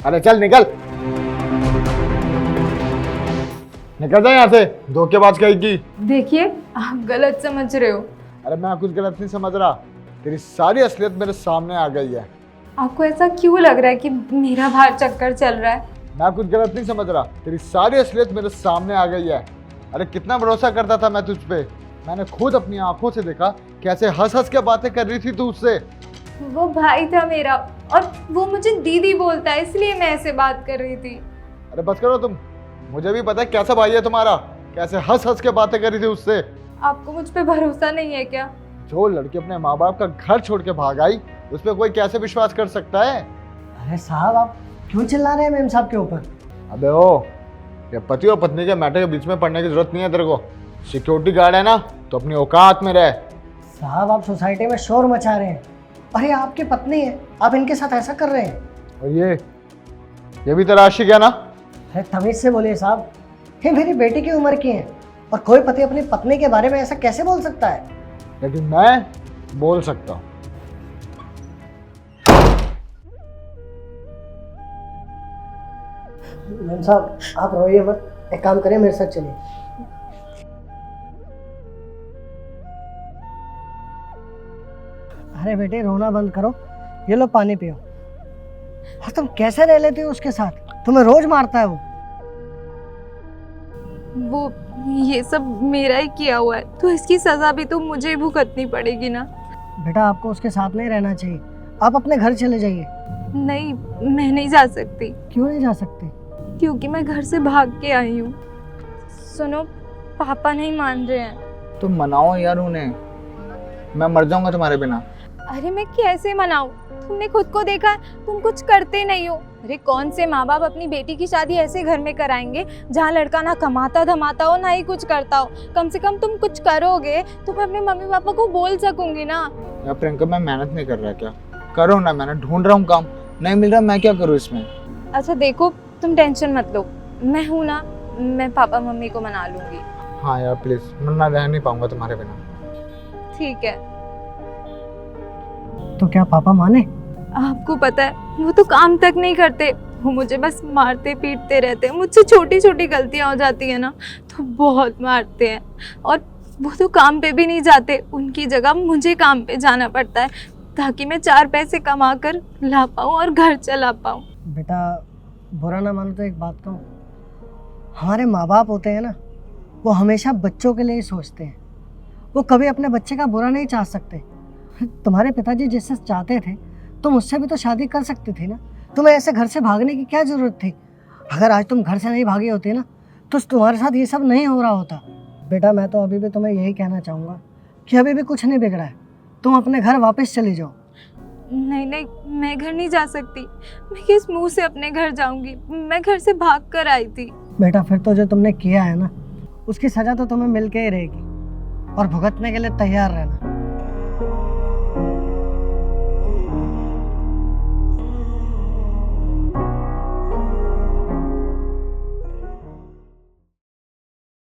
अरे चल निकल, निकल जा यहाँ से, धोखेबाज कहेगी। देखिए आप गलत समझ रहे हो। अरे मैं कुछ गलत नहीं समझ रहा, तेरी सारी असलियत मेरे सामने आ गई है। आपको ऐसा क्यों लग रहा है कि मेरा बाहर चक्कर चल रहा है? मैं कुछ गलत नहीं समझ रहा, तेरी सारी असलियत मेरे सामने आ गई है। अरे कितना भरोसा करता था मैं तुझ पे, मैंने खुद अपनी आंखों से देखा कैसे हंस हंस के बातें कर रही थी तू उससे। वो भाई था मेरा और वो मुझे दीदी बोलता है, इसलिए मैं ऐसे बात कर रही थी। अरे बस करो तुम, मुझे भी पता है कैसा भाई है तुम्हारा, कैसे हंस हंस के बातें कर रही थी उससे। आपको मुझ पे भरोसा नहीं है क्या? जो लड़की अपने माँ बाप का घर छोड़ के भाग आई, उस पर कोई कैसे विश्वास कर सकता है? अरे साहब आप क्यों चिल्ला रहे हैं मेम साहब के ऊपर? अबे ओ, ये पति और पत्नी के मैटर के बीच में पड़ने की जरूरत नहीं है तेरे को। सिक्योरिटी गार्ड है ना, तो अपनी औकात में रह। साहब आप सोसाइटी में शोर मचा रहे हैं और ये आपकी पत्नी है, आप इनके साथ ऐसा कर रहे हैं। और ये भी तेरा आशिक है ना? अरे तमीज से बोलिए साहब, ये मेरी बेटी की उम्र की है और कोई पति अपनी पत्नी के बारे में ऐसा कैसे बोल सकता है? लेकिन मैं बोल सकता हूँ। मेम साहब आप रोइए मत, एक काम करिए मेरे साथ चलिए। अरे बेटे रोना बंद करो, ये लो पानी पियो। और तुम कैसे रह लेती हो उसके साथ? तुम्हें रोज मारता है वो ये सब मेरा ही किया हुआ है, तो इसकी सजा भी तो मुझे ही भुगतनी पड़ेगी ना। बेटा आपको उसके साथ नहीं रहना चाहिए, आप अपने घर चले जाइए। नहीं, मैं नहीं जा सकती। क्यों नहीं जा सकते? क्योंकि मैं घर से भाग के आई हूँ। सुनो, पापा नहीं मान रहे हैं। तुम मनाओ यार उन्हें, मैं मर जाऊंगा तुम्हारे बिना। अरे मैं कैसे मनाऊं? तुमने खुद को देखा है, तुम कुछ करते नहीं हो। अरे कौन से माँ बाप अपनी बेटी की शादी ऐसे घर में कराएंगे जहाँ लड़का ना कमाता धमाता हो ना ही कुछ करता हो। कम से कम तुम कुछ करोगे तो मैं अपने मम्मी पापा को बोल सकूंगी ना। यार प्रियंका, मैं मेहनत नहीं कर रहा क्या? करो ना, मैंने ढूंढ रहा हूँ काम, नहीं मिल रहा, मैं क्या करूँ इसमें? अच्छा देखो, तुम टेंशन मत लो, मैं हूँ ना, मैं पापा मम्मी को मना लूंगी। हाँ यार प्लीज, मैं रह नहीं पाऊंगा तुम्हारे बिना। ठीक है। तो क्या पापा माने? आपको पता है वो तो काम तक नहीं करते, वो मुझे बस मारते पीटते रहते हैं। मुझसे छोटी छोटी गलतियां हो जाती है ना तो बहुत मारते हैं। और वो तो काम पे भी नहीं जाते, उनकी जगह मुझे काम पे जाना पड़ता है ताकि मैं 4 पैसे कमा कर ला पाऊँ और घर चला पाऊँ। बेटा बुरा ना मानो तो एक बात कहूँ, हमारे माँ बाप होते हैं ना, वो हमेशा बच्चों के लिए ही सोचते हैं, वो कभी अपने बच्चे का बुरा नहीं चाह सकते। तुम्हारे पिताजी जिससे चाहते थे तुम उससे भी तो शादी कर सकती थी ना, तुम्हें ऐसे घर से भागने की क्या जरूरत थी? अगर आज तुम घर से नहीं भागी होती ना तो तुम्हारे साथ ये सब नहीं हो रहा होता। बेटा मैं तो अभी भी तुम्हें यही कहना चाहूँगा कि अभी भी कुछ नहीं बिगड़ा है, तुम अपने घर वापस चली जाओ। नहीं नहीं, मैं घर नहीं जा सकती। मैं किस मुंह से अपने घर जाऊंगी? मैं घर से भाग कर आई थी। बेटा फिर तो जो तुमने किया है ना उसकी सजा तो तुम्हें मिल के ही रहेगी और भुगतने के लिए तैयार रहना।